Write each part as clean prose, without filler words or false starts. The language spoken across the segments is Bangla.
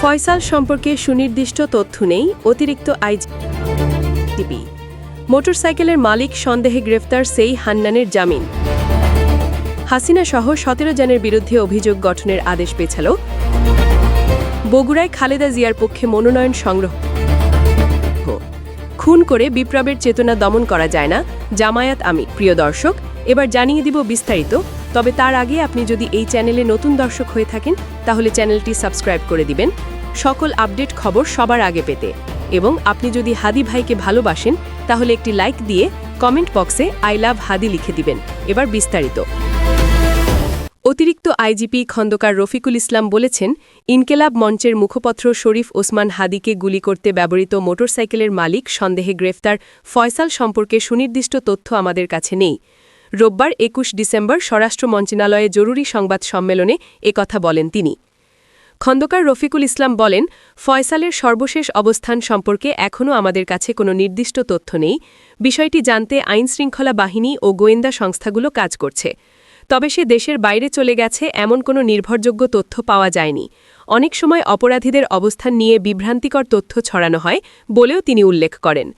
ফয়সাল সম্পর্কে সুনির্দিষ্ট তথ্য নেই, অতিরিক্ত আইজিপি। মোটরসাইকেলের মালিক সন্দেহে গ্রেফতার সেই হান্নানের জামিন। হাসিনা সহ ১৭ জনের বিরুদ্ধে অভিযোগ গঠনের আদেশ পেছাল। বগুড়ায় খালেদা জিয়ার পক্ষে মনোনয়ন সংগ্রহ। খুন করে বিপ্লবের চেতনা দমন করা যায় না, জামায়াত আমি। প্রিয় দর্শক, এবার জানিয়ে দিব বিস্তারিত। তবে তার আগে আপনি যদি এই চ্যানেলে নতুন দর্শক হয়ে থাকেন তাহলে চ্যানেলটি সাবস্ক্রাইব করে দিবেন সকল আপডেট খবর সবার আগে পেতে। এবং আপনি যদি হাদি ভাইকে ভালোবাসেন তাহলে একটি লাইক দিয়ে কমেন্ট বক্সে আই লাভ হাদি লিখে দিবেন। এবার বিস্তারিত। অতিরিক্ত আইজিপি খন্দকার রফিকুল ইসলাম বলেছেন, ইনকেলাব মঞ্চের মুখপত্র শরীফ ওসমান হাদিকে গুলি করতে ব্যবহৃত মোটরসাইকেলের মালিক সন্দেহে গ্রেফতার ফয়সাল সম্পর্কে সুনির্দিষ্ট তথ্য আমাদের কাছে নেই। রোববার ২১ ডিসেম্বর স্বরাষ্ট্র মন্ত্রণালয়ে জরুরি সংবাদ সম্মেলনে একথা বলেন তিনি। খন্দকার রফিকুল ইসলাম বলেন, ফয়সালের সর্বশেষ অবস্থান সম্পর্কে এখনও আমাদের কাছে কোনো নির্দিষ্ট তথ্য নেই। বিষয়টি জানতে আইনশৃঙ্খলা বাহিনী ও গোয়েন্দা সংস্থাগুলো কাজ করছে। তবে সে দেশের বাইরে চলে গেছে এমন কোনো নির্ভরযোগ্য তথ্য পাওয়া যায়নি। অনেক সময় অপরাধীদের অবস্থান নিয়ে বিভ্রান্তিকর তথ্য ছড়ানো হয় বলেও তিনি উল্লেখ করেন।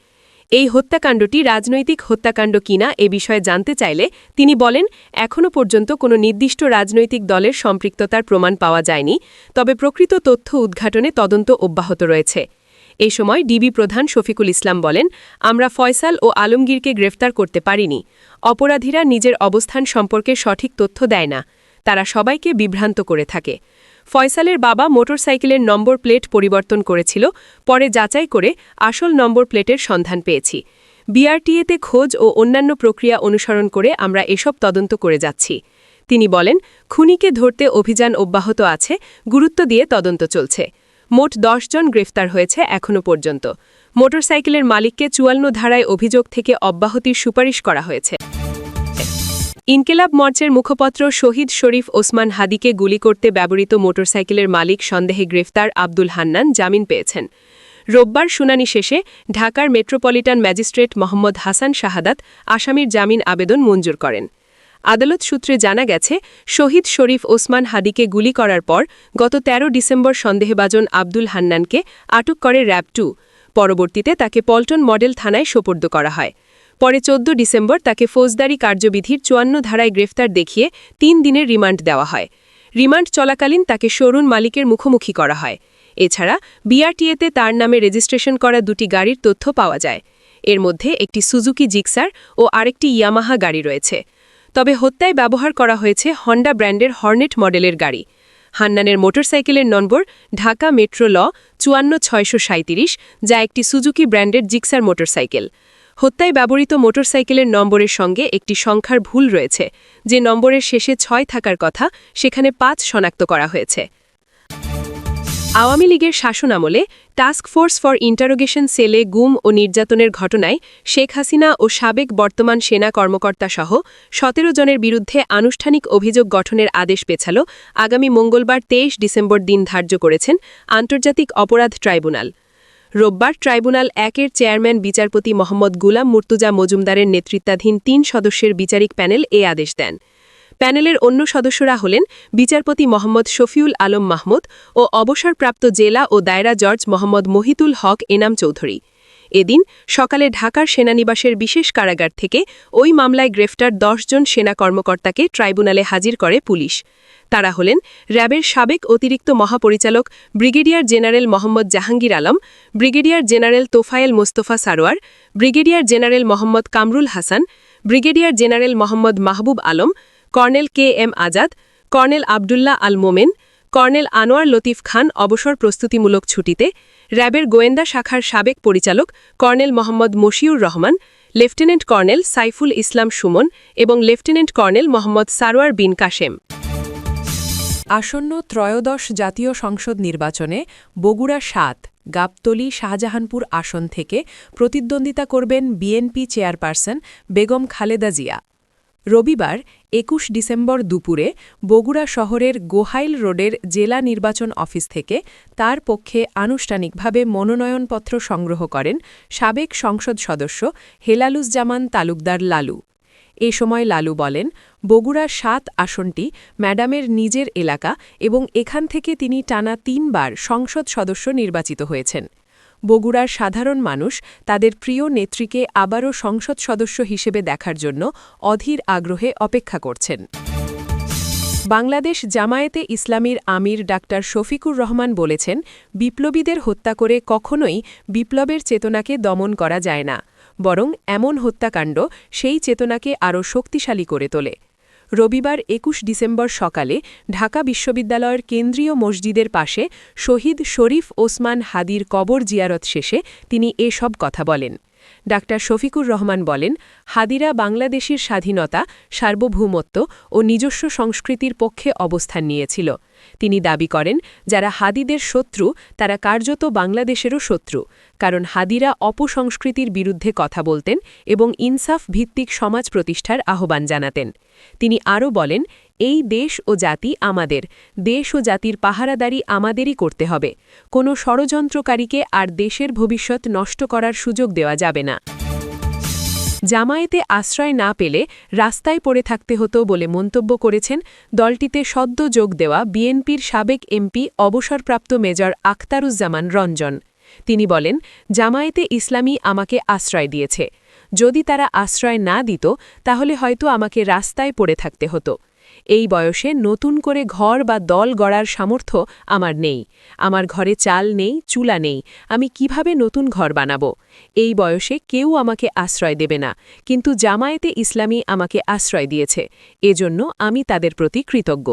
এই হত্যাকাণ্ডটি রাজনৈতিক হত্যাকাণ্ড কিনা এ বিষয়ে জানতে চাইলে তিনি বলেন, এখনও পর্যন্ত কোনো নির্দিষ্ট রাজনৈতিক দলের সম্পৃক্ততার প্রমাণ পাওয়া যায়নি, তবে প্রকৃত তথ্য উদ্ঘাটনে তদন্ত অব্যাহত রয়েছে। এই সময় ডিবি প্রধান শফিকুল ইসলাম বলেন, আমরা ফয়সাল ও আলমগীরকে গ্রেফতার করতে পারিনি। অপরাধীরা নিজের অবস্থান সম্পর্কে সঠিক তথ্য দেয় না, তারা সবাইকে বিভ্রান্ত করে থাকে। ফয়সালের বাবা মোটরসাইকেলের নম্বর প্লেট পরিবর্তন করেছিল, পরে যাচাই করে আসল নম্বর প্লেটের সন্ধান পেয়েছি। বিআরটিএতে খোঁজ ও অন্যান্য প্রক্রিয়া অনুসরণ করে আমরা এসব তদন্ত করে যাচ্ছি। তিনি বলেন, খুনিকে ধরতে অভিযান অব্যাহত আছে, গুরুত্ব দিয়ে তদন্ত চলছে। মোট ১০ জন গ্রেফতার হয়েছে এখনও পর্যন্ত। মোটরসাইকেলের মালিককে ৫৪ ধারায় অভিযোগ থেকে অব্যাহতির সুপারিশ করা হয়েছে। ইনকেলাব মঞ্চের মুখপত্র শহীদ শরীফ ওসমান হাদিকে গুলি করতে ব্যবহৃত মোটরসাইকেলের মালিক সন্দেহে গ্রেফতার আব্দুল হান্নান জামিন পেয়েছেন। রোববার শুনানি শেষে ঢাকার মেট্রোপলিটন ম্যাজিস্ট্রেট মোহাম্মদ হাসান শাহাদাত আসামির জামিন আবেদন মঞ্জুর করেন। আদালত সূত্রে জানা গেছে, শহীদ শরীফ ওসমান হাদিকে গুলি করার পর গত ১৩ ডিসেম্বর সন্দেহভাজন আব্দুল হান্নানকে আটক করে র‍্যাব ২। পরবর্তীতে তাকে পল্টন মডেল থানায় সোপর্দ করা হয়। পরে ১৪ ডিসেম্বর তাকে ফৌজদারি কার্যবিধির ৫৪ ধারায় গ্রেফতার দেখিয়ে ৩ দিনের রিমান্ড দেওয়া হয়। রিমান্ড চলাকালীন তাকে শোরুম মালিকের মুখোমুখি করা হয়। এছাড়া বিআরটিএতে তার নামে রেজিস্ট্রেশন করা ২টি গাড়ির তথ্য পাওয়া যায়। এর মধ্যে একটি সুজুকি জিক্সার ও আরেকটি ইয়ামাহা গাড়ি রয়েছে। তবে হত্যায় ব্যবহার করা হয়েছে হন্ডা ব্র্যান্ডের হর্নেট মডেলের গাড়ি। হান্নানের মোটরসাইকেলের নম্বর ঢাকা মেট্রো ল ৫৪৬৩৭, যা একটি সুজুকি ব্র্যান্ডের জিক্সার মোটরসাইকেল। হত্যায় ব্যবহৃত মোটরসাইকেলের নম্বরের সঙ্গে একটি সংখ্যার ভুল রয়েছে, যে নম্বরের শেষে ৬ থাকার কথা সেখানে ৫ শনাক্ত করা হয়েছে। আওয়ামী লীগের শাসনামলে টাস্ক ফোর্স ফর ইন্টারোগেশন সেলে গুম ও নির্যাতনের ঘটনায় শেখ হাসিনা ও সাবেক বর্তমান সেনা কর্মকর্তাসহ ১৭ জনের বিরুদ্ধে আনুষ্ঠানিক অভিযোগ গঠনের আদেশ পেছাল আগামী মঙ্গলবার ২৩ ডিসেম্বর দিন ধার্য করেছেন আন্তর্জাতিক অপরাধ ট্রাইব্যুনাল। রোববার ট্রাইব্যুনাল ১-এর চেয়ারম্যান বিচারপতি মোহাম্মদ গুলাম মুর্তুজা মজুমদারের নেতৃত্বাধীন ৩ সদস্যের বিচারিক প্যানেল এ আদেশ দেন। প্যানেলের অন্য সদস্যরা হলেন বিচারপতি মোহাম্মদ শফিউল আলম মাহমুদ ও অবসরপ্রাপ্ত জেলা ও দায়রা জজ মোহাম্মদ মহিতুল হক এনাম চৌধুরী। এদিন সকালে ঢাকার সেনানিবাসের বিশেষ কারাগার থেকে ওই মামলায় গ্রেফতার ১০ জন সেনা কর্মকর্তাকে ট্রাইব্যুনালে হাজির করে পুলিশ। তারা হলেন র‍্যাবের সাবেক অতিরিক্ত মহাপরিচালক brigadier general Mohammad Jahangir Alam, brigadier general Tofayel Mostafa Sarwar, brigadier general Mohammad Kamrul Hasan, brigadier general Mohammad Mahbub Alam, colonel K M Azad, colonel Abdullah Al Momen, colonel Anwar Latif Khan অবসর প্রস্তুতিমূলক ছুটিতে, র‍্যাবের গোয়েন্দা শাখার সাবেক পরিচালক colonel Mohammad Moshiur Rahman, lieutenant colonel Saiful Islam Sumon এবং লেফটেন্যান্ট কর্নেল মোহাম্মদ সারোয়ার বিন কাশেম। আসন্ন ত্রয়োদশ জাতীয় সংসদ নির্বাচনে বগুড়া ৭, গাবতলী শাহজাহানপুর আসন থেকে প্রতিদ্বন্দ্বিতা করবেন বিএনপি চেয়ারপারসন বেগম খালেদা জিয়া। রবিবার ২১ ডিসেম্বর দুপুরে বগুড়া শহরের গোহাইল রোডের জেলা নির্বাচন অফিস থেকে তার পক্ষে আনুষ্ঠানিকভাবে মনোনয়নপত্র সংগ্রহ করেন সাবেক সংসদ সদস্য হেলালুজ্জামান তালুকদার লালু। এ সময় লালু বলেন, বগুড়ার ৭ আসনটি ম্যাডামের নিজের এলাকা এবং এখান থেকে তিনি টানা ৩ বার সংসদ সদস্য নির্বাচিত হয়েছেন। বগুড়ার সাধারণ মানুষ তাদের প্রিয় নেত্রীকে আবারও সংসদ সদস্য হিসেবে দেখার জন্য অধীর আগ্রহে অপেক্ষা করছেন। বাংলাদেশ জামায়াতে ইসলামীর আমির ডাক্তার শফিকুর রহমান বলেছেন, বিপ্লবীদের হত্যা করে কখনোই বিপ্লবের চেতনাকে দমন করা যায় না, বরং এমন হত্যাকাণ্ড সেই চেতনাকে আরও শক্তিশালী করে তোলে। রবিবার ২১ ডিসেম্বর সকালে ঢাকা বিশ্ববিদ্যালয়ের কেন্দ্রীয় মসজিদের পাশে শহীদ শরীফ ওসমান হাদির কবর জিয়ারত শেষে তিনি এসব কথা বলেন। ডাক্তার শফিকুর রহমান বলেন, হাদিরা বাংলাদেশের স্বাধীনতা, সার্বভৌমত্ব ও নিজস্ব সংস্কৃতির পক্ষে অবস্থান নিয়েছিল। তিনি দাবি করেন, যারা হাদিদের শত্রু তারা কার্যত বাংলাদেশেরও শত্রু, কারণ হাদিরা অপসংস্কৃতির বিরুদ্ধে কথা বলতেন এবং ইনসাফ ভিত্তিক সমাজ প্রতিষ্ঠার আহ্বান জানাতেন। তিনি আরও বলেন, এই দেশ ও জাতি আমাদের, দেশ ও জাতির পাহারাদারি আমাদেরই করতে হবে। কোনো ষড়যন্ত্রকারীকে আর দেশের ভবিষ্যৎ নষ্ট করার সুযোগ দেওয়া যাবে না। জামায়াতে আশ্রয় না পেলে রাস্তায় পড়ে থাকতে হতো বলে মন্তব্য করেছেন দলটিতে সদ্য যোগ দেওয়া বিএনপির সাবেক এমপি অবসরপ্রাপ্ত মেজর আখতারুজ্জামান রঞ্জন। তিনি বলেন, জামায়াতে ইসলামী আমাকে আশ্রয় দিয়েছে। যদি তারা আশ্রয় না দিত তাহলে হয়তো আমাকে রাস্তায় পড়ে থাকতে হতো। এই বয়সে নতুন করে ঘর বা দল গড়ার সামর্থ্য আমার নেই। আমার ঘরে চাল নেই, চুলা নেই, আমি কিভাবে নতুন ঘর বানাবো? এই বয়সে কেউ আমাকে আশ্রয় দেবে না, কিন্তু জামায়াতে ইসলামী আমাকে আশ্রয় দিয়েছে, এজন্য আমি তাদের প্রতি কৃতজ্ঞ।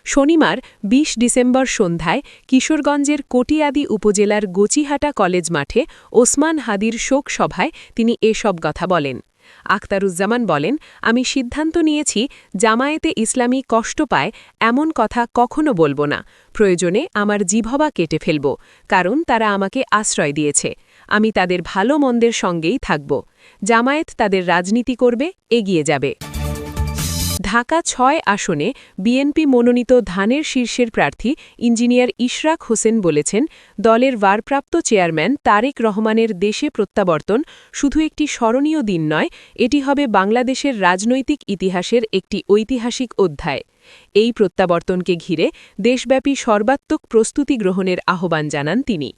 শনিবার ২০ ডিসেম্বর সন্ধ্যায় কিশোরগঞ্জের কটিয়াদি উপজেলার গোচিহাটা কলেজ মাঠে ওসমান হাদির শোক সভায় তিনি এসব কথা বলেন। আখতারুজ্জামান বলেন, আমি সিদ্ধান্ত নিয়েছি জামায়াতে ইসলামী কষ্ট পায় এমন কথা কখনো বলবো না। প্রয়োজনে আমার জিহ্বা কেটে ফেলব, কারণ তারা আমাকে আশ্রয় দিয়েছে। আমি তাদের ভালো মন্দের সঙ্গেই থাকব। জামায়াত তাদের রাজনীতি করবে, এগিয়ে যাবে। ঢাকা ৬ আসনে বিএনপি মনোনীত ধানের শীর্ষের প্রার্থী ইঞ্জিনিয়ার ইশরাক হোসেন বলেছেন, দলের ভারপ্রাপ্ত চেয়ারম্যান তারেক রহমানের দেশে প্রত্যাবর্তন শুধু একটি স্মরণীয় দিন নয়, এটি হবে বাংলাদেশের রাজনৈতিক ইতিহাসের একটি ঐতিহাসিক অধ্যায়। এই প্রত্যাবর্তনকে ঘিরে দেশব্যাপী সর্বাত্মক প্রস্তুতি গ্রহণের আহ্বান জানান তিনি।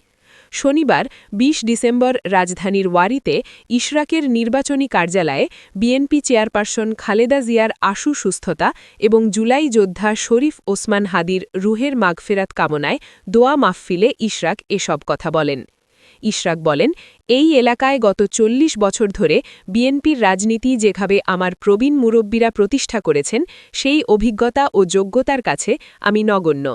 শনিবার ২০ ডিসেম্বর রাজধানীর ওয়ারিতে ইশরাকের নির্বাচনী কার্যালয়ে বিএনপি চেয়ারপারসন খালেদা জিয়ার আশু সুস্থতা এবং জুলাই যোদ্ধা শরীফ ওসমান হাদির রুহের মাগফেরাত কামনায় দোয়া মাহফিলে ইশরাক এসব কথা বলেন। ইশরাক বলেন, এই এলাকায় গত ৪০ বছর ধরে বিএনপির রাজনীতি যেভাবে আমার প্রবীণ মুরব্বীরা প্রতিষ্ঠা করেছেন, সেই অভিজ্ঞতা ও যোগ্যতার কাছে আমি নগণ্য।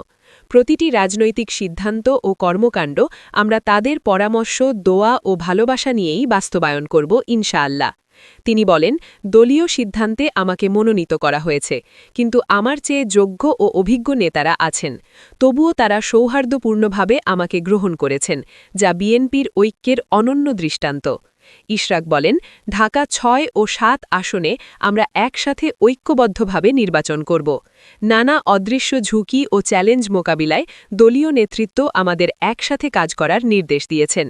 প্রতিটি রাজনৈতিক সিদ্ধান্ত ও কর্মকাণ্ড আমরা তাদের পরামর্শ, দোয়া ও ভালোবাসা নিয়েই বাস্তবায়ন করব ইনশাআল্লাহ। তিনি বলেন, দলীয় সিদ্ধান্তে আমাকে মনোনীত করা হয়েছে, কিন্তু আমার চেয়ে যোগ্য ও অভিজ্ঞ নেতারা আছেন। তবুও তারা সৌহার্দ্যপূর্ণভাবে আমাকে গ্রহণ করেছেন, যা বিএনপির ঐক্যের অনন্য দৃষ্টান্ত। ইশরাক বলেন, ঢাকা ৬ ও ৭ আসনে আমরা একসাথে ঐক্যবদ্ধভাবে নির্বাচন করব। নানা অদৃশ্য ঝুঁকি ও চ্যালেঞ্জ মোকাবিলায় দলীয় নেতৃত্ব আমাদের একসাথে কাজ করার নির্দেশ দিয়েছেন।